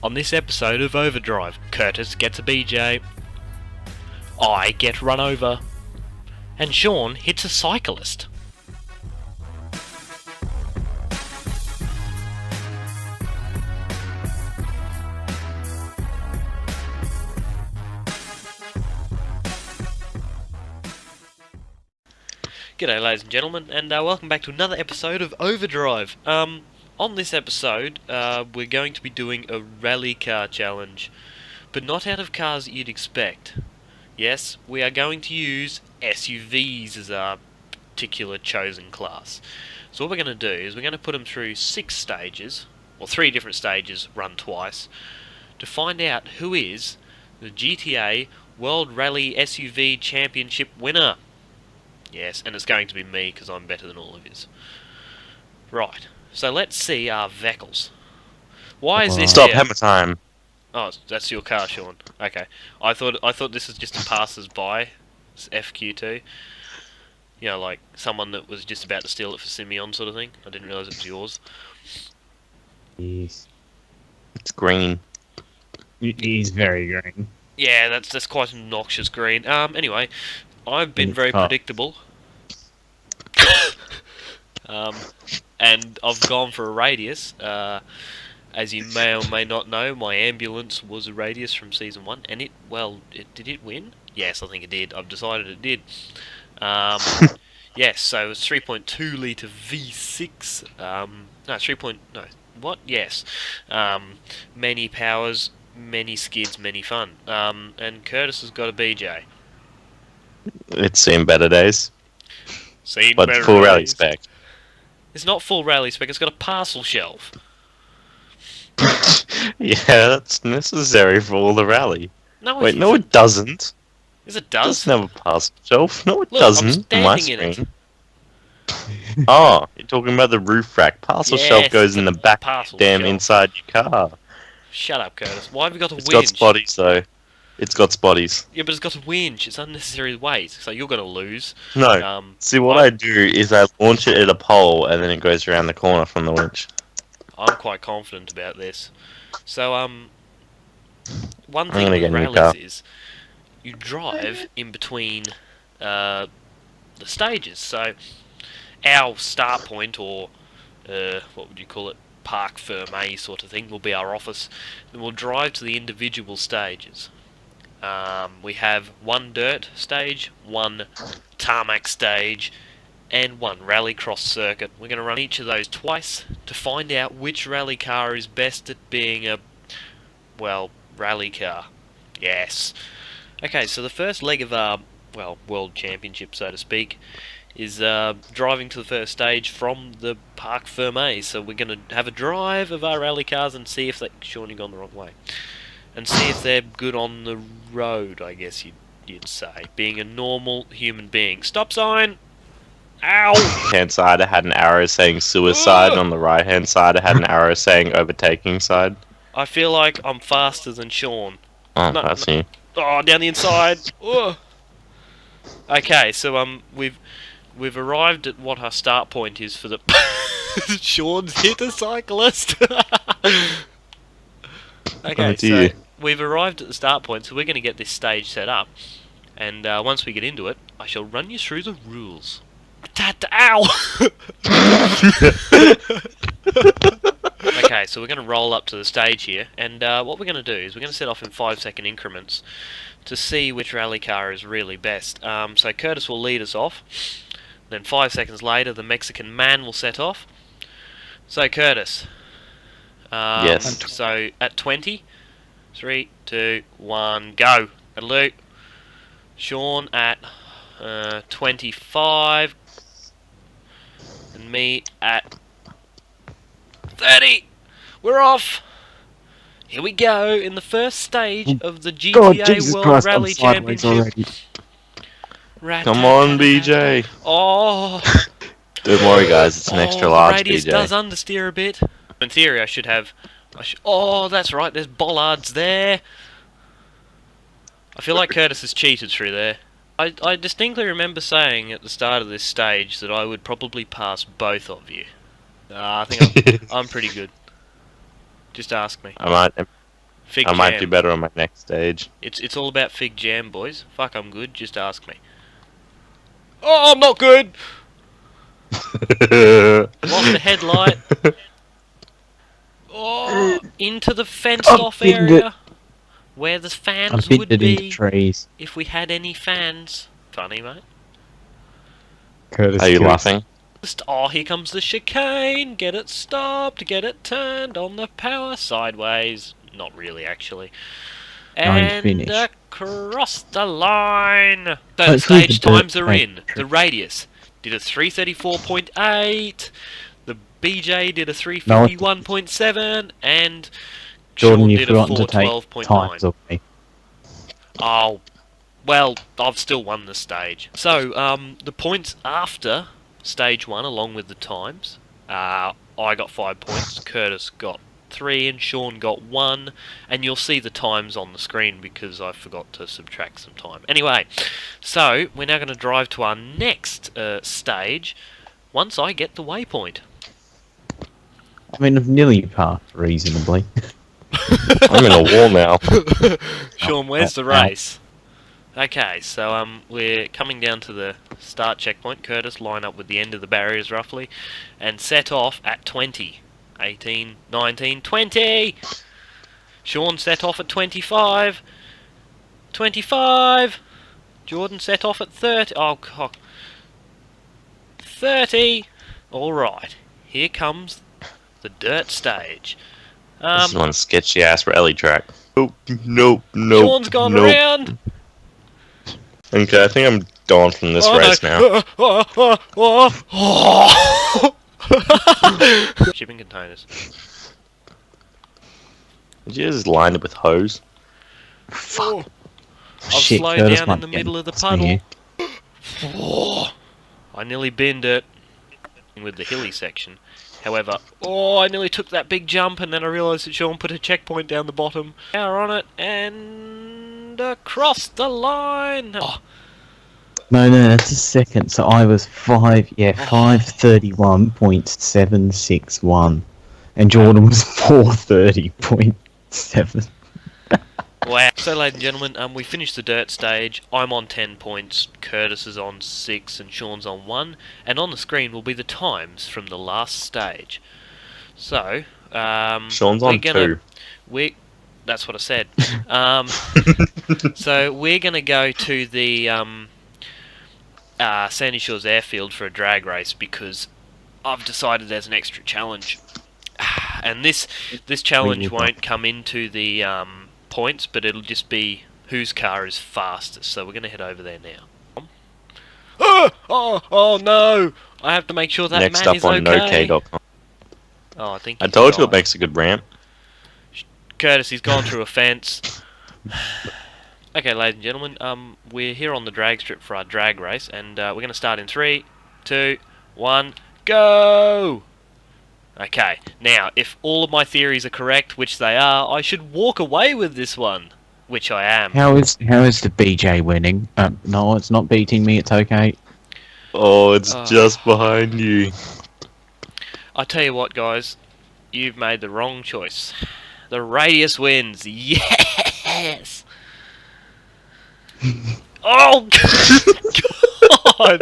On this episode of Overdrive, Curtis gets a BJ, I get run over, and Sean hits a cyclist. G'day ladies and gentlemen, and welcome back to another episode of Overdrive. On this episode, we're going to be doing a rally car challenge, but not out of cars that you'd expect. Yes, we are going to use SUVs as our particular chosen class. So what we're going to do is we're going to put them through 6 stages, or 3 different stages run twice, to find out who is the GTA World Rally SUV Championship winner. Yes, and it's going to be me because I'm better than all of yous. Right, so let's see our vehicles. Why is this Stop, here? hammer time. Oh, that's your car, Sean. Okay, I thought this was just a passers-by, FQ2. You know, like someone that was just about to steal it for Simeon, sort of thing. I didn't realise it was yours. Yes. It's green. He's very green. Yeah, that's quite an obnoxious green. Anyway, I've been very predictable. And I've gone for a radius. As you may or may not know, my ambulance was a radius from Season 1, and did it win? Yes, I think it did. I've decided it did. Yes, so it's 3.2 litre V6. Yes. Many powers, many skids, many fun. And Curtis has got a BJ. It's seen better days. Seen but better full days. rally spec. It's not full rally spec, it's got a parcel shelf. Yeah, that's necessary for all the rally. No, Wait, no it doesn't. Yes, it It does. doesn't have a parcel shelf. No, it Look, I'm doesn't. On my standing in screen. Oh, you're talking about the roof rack. Parcel Yes, shelf goes in the back, parcel damn shelf. inside your car. Shut up, Curtis. Why have you got a It's winch? got spotties though. It's got spotties. Yeah, but it's got a winch. It's unnecessary weight, so you're going to lose. No. See, what I do is I launch it at a pole and then it goes around the corner from the winch. I'm quite confident about this. So, one thing gonna with get a new car. rallies is you drive in between the stages. So, our start point, or what would you call it, parc fermé sort of thing, will be our office. Then we'll drive to the individual stages. We have 1 dirt stage, 1 tarmac stage, and 1 rallycross circuit. We're going to run each of those twice to find out which rally car is best at being a, well, rally car. Yes. Okay, so the first leg of our, well, world championship, so to speak, is driving to the first stage from the parc fermé. So we're going to have a drive of our rally cars and see if they... Sean, you've gone the wrong way. And see if they're good on the road, I guess you'd say. Being a normal human being. Stop sign! Ow! Hand side, I had an arrow saying suicide. On the right hand side, I had an arrow saying overtaking side. I feel like I'm faster than Sean. Oh, I see. Oh, down the inside. Ugh. Okay, so we've arrived at what our start point is for the. Sean's hit a cyclist. Okay, so we've arrived at the start point, so we're going to get this stage set up, and once we get into it, I shall run you through the rules. Ow! Okay, so we're going to roll up to the stage here, and what we're going to do is we're going to set off in 5-second increments to see which rally car is really best. So Curtis will lead us off, then 5 seconds later the Mexican man will set off. So Curtis, yes. So at 20, 3, 2, 1, go. Hello. Sean at 25, and me at 30. We're off. Here we go in the first stage of the GTA World Rally Championship. Come on, BJ. Oh. Don't worry, guys. It's an extra large the radius BJ. does understeer a bit. In theory, I should have. Oh, that's right. There's bollards there. I feel like Curtis has cheated through there. I distinctly remember saying at the start of this stage that I would probably pass both of you. I think I'm pretty good. Just ask me. I might. Fig I jam. might do better on my next stage. It's all about fig jam, boys. Fuck, I'm good. Just ask me. Oh, I'm not good. Lost the headlight. Oh, into the fenced-off binned area where the I fans binned would it into be trees. if we had any fans. Funny, mate. Curtis, Are you Curtis. laughing? Oh, here comes the chicane. Get it stopped. Get it turned on the power sideways. Not really, actually. Don't And finish. across the line. So the Hopefully the stage dirt times are track in. The radius did a 334.8. The BJ did a 351.7, and Jordan, Sean you've did a forgotten to take 412.9. times of me. Oh, well, I've still won the stage. So, the points after stage 1, along with the times, I got 5 points, Curtis got 3, and Sean got 1, and you'll see the times on the screen because I forgot to subtract some time. Anyway, so, we're now going to drive to our next stage once I get the waypoint. I mean, I've nearly passed reasonably. I'm in a wall now. Sean, where's the Ow. race? Okay, so we're coming down to the start checkpoint. Curtis, line up with the end of the barriers roughly, and set off at 20. 18, 19, 20! Sean set off at 25. 25! Jordan set off at 30. Oh, God. 30! Alright, here comes the dirt stage. This is one sketchy ass rally track. Nope, nope, nope. Sean's gone nope. around! Okay, I think I'm gone from this Oh, race no. now. Shipping containers. Did you just line it with hose? Fuck. I've Shit, slowed Curtis down might in the get middle of the this puddle. here. Oh, I nearly binned it with the hilly section. However, I nearly took that big jump, and then I realised that Sean put a checkpoint down the bottom. Power on it, and across the line. Oh, No, that's a second. So I was 531.761, and Jordan was 430.7. wow. So, ladies and gentlemen, we finished the dirt stage. I'm on 10 points, Curtis is on 6, and Sean's on 1. And on the screen will be the times from the last stage. So, Sean's on 2. That's what I said. So we're going to go to the Sandy Shores Airfield for a drag race because I've decided there's an extra challenge. And this challenge won't come into the points, but it'll just be whose car is fastest. So we're going to head over there now. Oh no! I have to make sure that Next man up is on okay. nok.com. Oh, I think I he's told you it died. makes a good ramp. Curtis, he's gone through a fence. Okay, ladies and gentlemen, we're here on the drag strip for our drag race, and we're going to start in 3, 2, 1, go! Okay, now, if all of my theories are correct, which they are, I should walk away with this one, which I am. How is the BJ winning? No, it's not beating me. It's okay. Oh, it's just behind you. I tell you what, guys, you've made the wrong choice. The radius wins. Yes! Oh, God!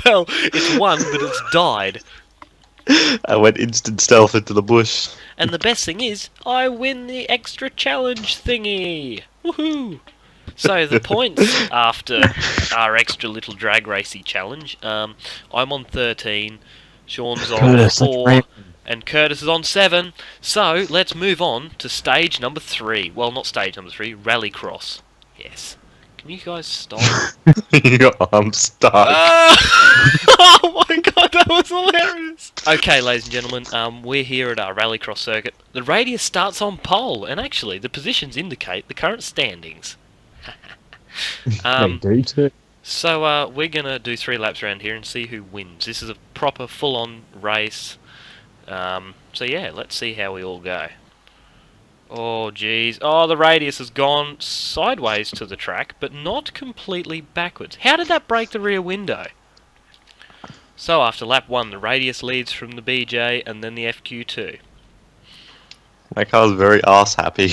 Well, it's won, but it's died. I went instant stealth into the bush. And the best thing is, I win the extra challenge thingy. Woohoo! So the points after our extra little drag racy challenge, I'm on 13, Sean's on Curtis, 4, and Curtis is on 7. So let's move on to stage number 3. Well, not stage number 3, rallycross. Yes. Can you guys stop? I'm stuck. Oh my god, that was hilarious! Okay, ladies and gentlemen, we're here at our rallycross circuit. The radius starts on pole, and actually, the positions indicate the current standings. They do too. So, we're gonna do 3 laps around here and see who wins. This is a proper, full-on race. So yeah, let's see how we all go. Oh, jeez. Oh, the radius has gone sideways to the track, but not completely backwards. How did that break the rear window? So, after lap 1, the radius leads from the BJ and then the FQ2. My car's very ass happy.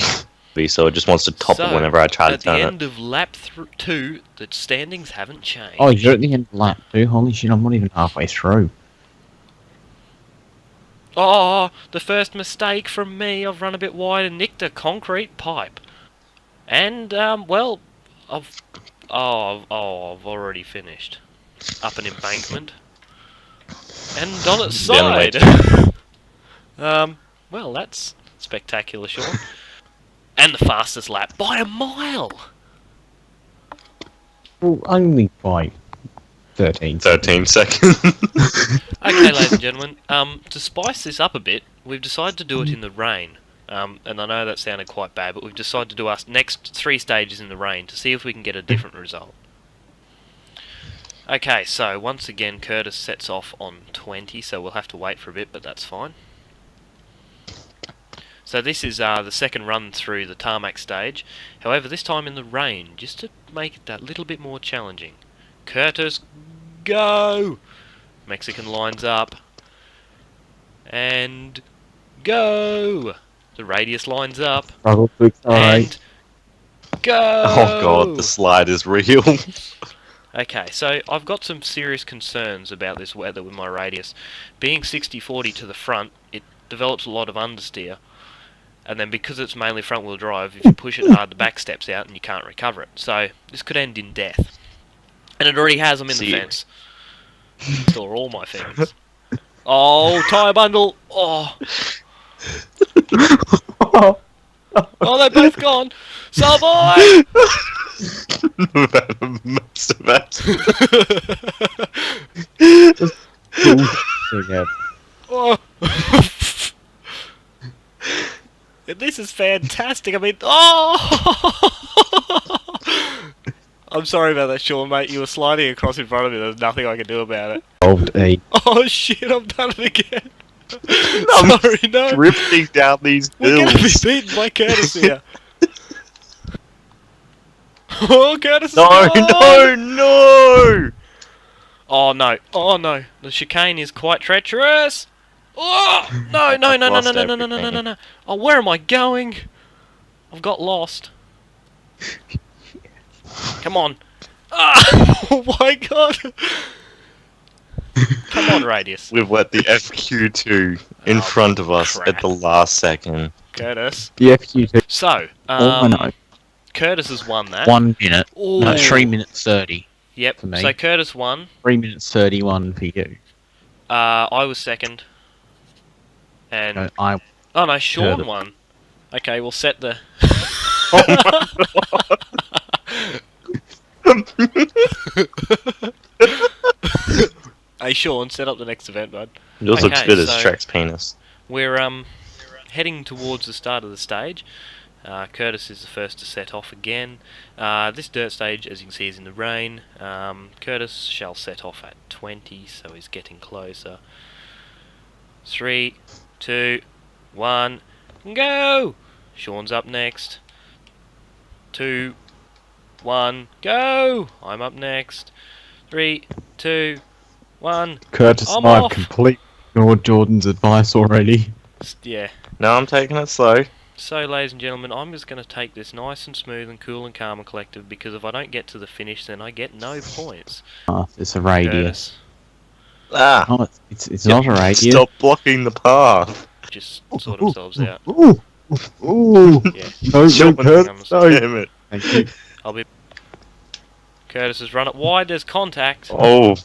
So it just wants to topple So, whenever I try to at the turn it. end of lap 2, the standings haven't changed. Oh, you're at the end of lap 2? Holy shit, I'm not even halfway through. Oh, the first mistake from me. I've run a bit wide and nicked a concrete pipe. And, well, I've already finished. Up an embankment. And on its The only way side. Well, that's spectacular, Sean. And the fastest lap by a mile. Well, only by 13 13 seconds. Okay, ladies and gentlemen, to spice this up a bit, we've decided to do it in the rain. And I know that sounded quite bad, but we've decided to do our next 3 stages in the rain to see if we can get a different result. Okay, so once again, Curtis sets off on 20, so we'll have to wait for a bit, but that's fine. So this is the second run through the tarmac stage, however this time in the rain, just to make it that little bit more challenging. Curtis, go! Mexican lines up. And go! The radius lines up. Struggle to accelerate. And go! Oh god, the slide is real. Okay, so I've got some serious concerns about this weather with my radius. Being 60-40 to the front, it develops a lot of understeer. And then because it's mainly front-wheel drive, if you push it hard, the back steps out and you can't recover it. So this could end in death. And it already has. I'm in the fence. Store all my things. Oh, tyre bundle! Oh! Oh, they're both gone! Savoy! Most of it. Oh. This is fantastic. I mean, oh! I'm sorry about that, Sean, mate. You were sliding across in front of me. There's nothing I can do about it. Oh shit! I've done it again. I'm Sorry, no. drifting down these We're gonna be hills. beaten by Curtis here. Oh, Curtis is No, gone! no! Oh no! Oh no! The chicane is quite treacherous. Oh no! No! No! No! No! No! No! No! No! No! No! Oh, where am I going? I've got lost. Come on! Ah! Oh my god! Come on, radius. We've let the FQ2 in front of us crap. at the last second. Curtis. The FQ2. So, I know. Curtis has won that. 1 minute. No, Ooh. 3 minutes 30 Yep. for me. So Curtis won. 3 minutes 31 for you. I was second. And No, I. oh no, Sean Curtis. won. Okay, we'll set the. Hey Sean, set up the next event, bud. Yours looks Okay, good as so- Shrek's penis. We're heading towards the start of the stage. Curtis is the first to set off again. This dirt stage, as you can see, is in the rain. Curtis shall set off at 20, so he's getting closer. 3, 2, 1, go! Sean's up next. 2, 1, go! I'm up next. 3, 2, 1. Curtis I'm and I have off. completely ignored Jordan's advice already. Yeah. No, I'm taking it slow. So, ladies and gentlemen, I'm just going to take this nice and smooth and cool and calm and collective, because if I don't get to the finish, then I get no points. It's a radius. Curtis, Ah! Oh, it's not a radius. Stop blocking the path. just sort themselves out. Ooh, ooh. Yeah. No, Sean, Curtis, no. Damn it. Thank you. I'll be. Curtis has run it wide. There's contact. Oh,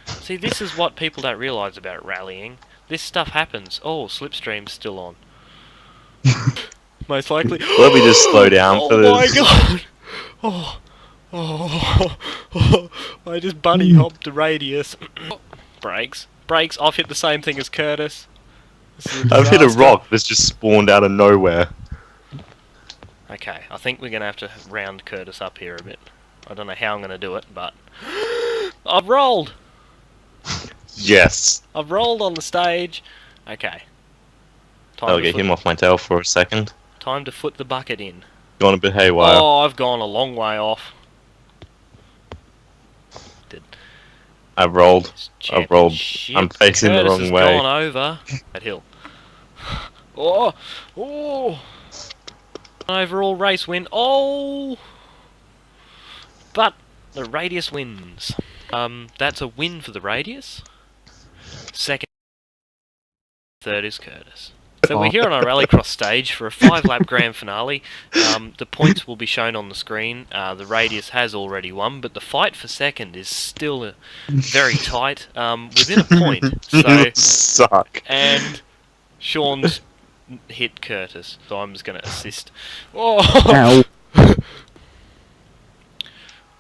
See, this is what people don't realise about rallying. This stuff happens. Oh, slipstream's still on. Most likely. let me just slow down for Oh my this. god! Oh, I just bunny hopped the radius. Brakes. Brakes, I've hit the same thing as Curtis. This is I've hit a disaster. rock that's just spawned out of nowhere. Okay, I think we're going to have to round Curtis up here a bit. I don't know how I'm going to do it, but... I've rolled! Yes. I've rolled on the stage. Okay. I'll get him off my tail for a second. Time to foot the bucket in. Gone a bit haywire. Oh, I've gone a long way off. I've rolled. I've rolled. Championship. I'm facing the Curtis wrong has way. gone over that hill. Oh! Oh! Overall race win. Oh! But the Radius wins. That's a win for the Radius. Second, third is Curtis. So we're here on our rallycross stage for a 5-lap grand finale. The points will be shown on the screen. The Radius has already won, but the fight for second is still very tight, within a point. So Suck. and Sean's hit Curtis, so I'm just going to assist. Oh! Ow.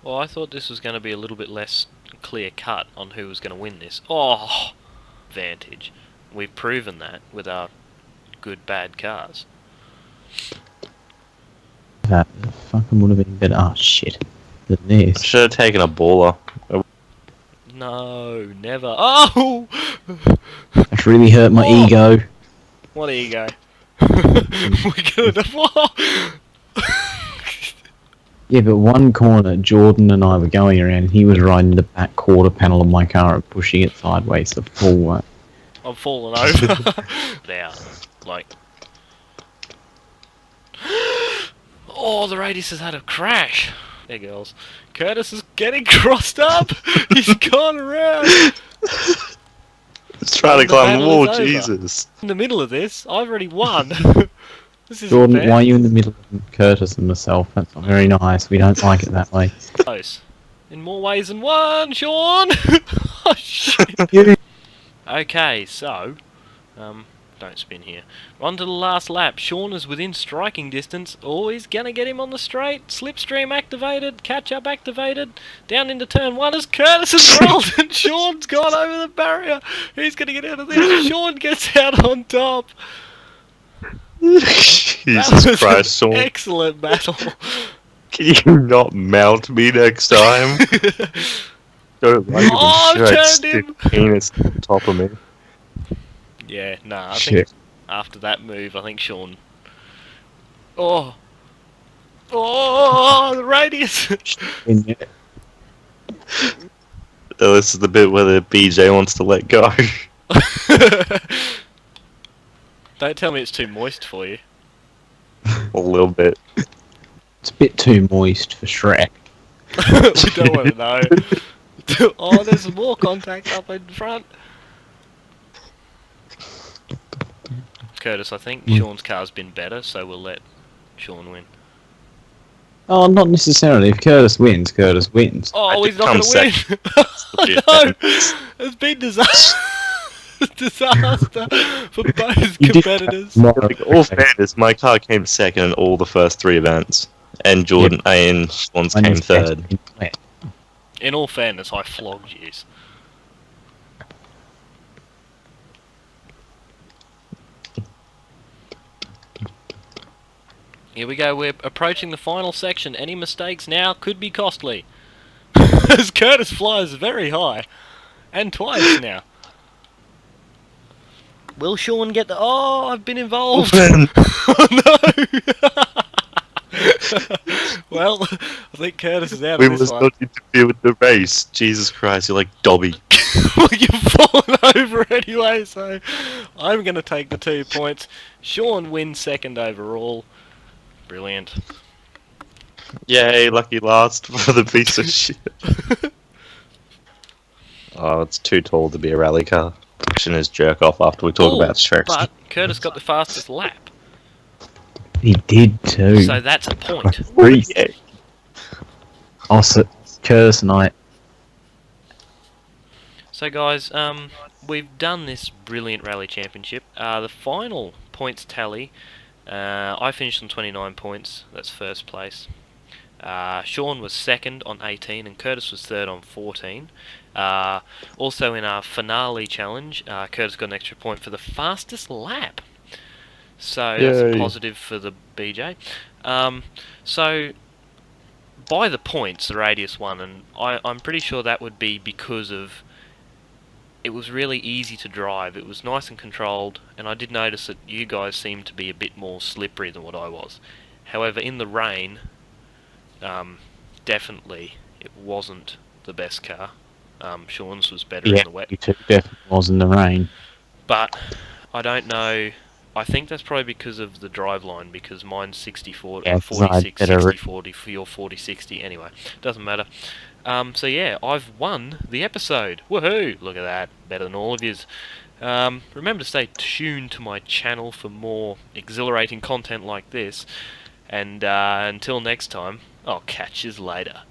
Well, I thought this was going to be a little bit less clear cut on who was going to win this. Oh! Advantage. We've proven that with our good bad cars. That fucking would have been better. Oh shit. Than this. Should have taken a baller. No, never. Oh! That's really hurt my Oh. ego. What ego? We're gonna. Yeah, but one corner, Jordan and I were going around, and he was riding the back quarter panel of my car and pushing it sideways the full way. I'm falling over. Down. Like. Oh, the Radius has had a crash. There goes. Curtis is getting crossed up. He's gone around. It's trying to The climb the battle wall, is over. Jesus. In the middle of this, I've already won. This is Jordan, fair. why are you in the middle of Curtis and myself? That's not very nice. We don't like it that way. Close. In more ways than one, Sean. Oh shit. Okay, so, don't spin here. On to the last lap. Sean is within striking distance. Oh, he's gonna get him on the straight. Slipstream activated. Catch up activated. Down into turn one as Curtis has rolled and Sean's gone over the barrier. Who's gonna get out of this? Sean gets out on top. That Jesus was Christ, an Sean. excellent battle. Can you not mount me next time? Don't like Oh, even I've stick turned him. penis on top of me. Yeah, nah, I think Shit. after that move, I think Sean... Oh! Oh, the Radius! This is the bit where the BJ wants to let go. Don't tell me it's too moist for you. A little bit. It's a bit too moist for Shrek. We don't want to know. Oh, there's some more contact up in front. Curtis, I think Sean's car's been better, so we'll let Sean win. Oh, not necessarily. If Curtis wins, Curtis wins. Oh, I he's did not come going to win! Oh no! It's been disaster for both You did competitors. Like, all fairness, my car came second in all the first 3 events. And Jordan and Sean's came third. In all fairness, I flogged you. Here we go, we're approaching the final section. Any mistakes now could be costly. As Curtis flies very high. And twice now. Will Sean get the... Oh, I've been involved! Oh no! Well, I think Curtis is out We of this must one. not interfere with the race. Jesus Christ, you're like Dobby. Well, you've fallen over anyway, so I'm going to take the 2 points. Sean wins second overall. Brilliant. Yay, lucky last for the piece of shit. Oh, it's too tall to be a rally car. Action is jerk off after we talk Oh, about Shrek. but Curtis got the fastest lap, He did too. so that's a point. Yeah. Also, Curtis and I. So guys, we've done this brilliant rally championship. The final points tally, I finished on 29 points, that's first place. Sean was second on 18 and Curtis was third on 14. Also in our finale challenge, Curtis got an extra point for the fastest lap. So that's a Yay. positive for the BJ. So by the points, the Radius won, and I'm pretty sure that would be because of it was really easy to drive. It was nice and controlled, and I did notice that you guys seemed to be a bit more slippery than what I was. However, in the rain, definitely it wasn't the best car. Sean's was better in the wet. You too definitely was in the rain. But I don't know I think that's probably because of the driveline, because mine's 60-40, Yeah, 'cause I 46, had better 60-40, for your 40-60. Anyway, doesn't matter. So yeah, I've won the episode. Woohoo! Look at that. Better than all of yous. Remember to stay tuned to my channel for more exhilarating content like this. And until next time, I'll catch yous later.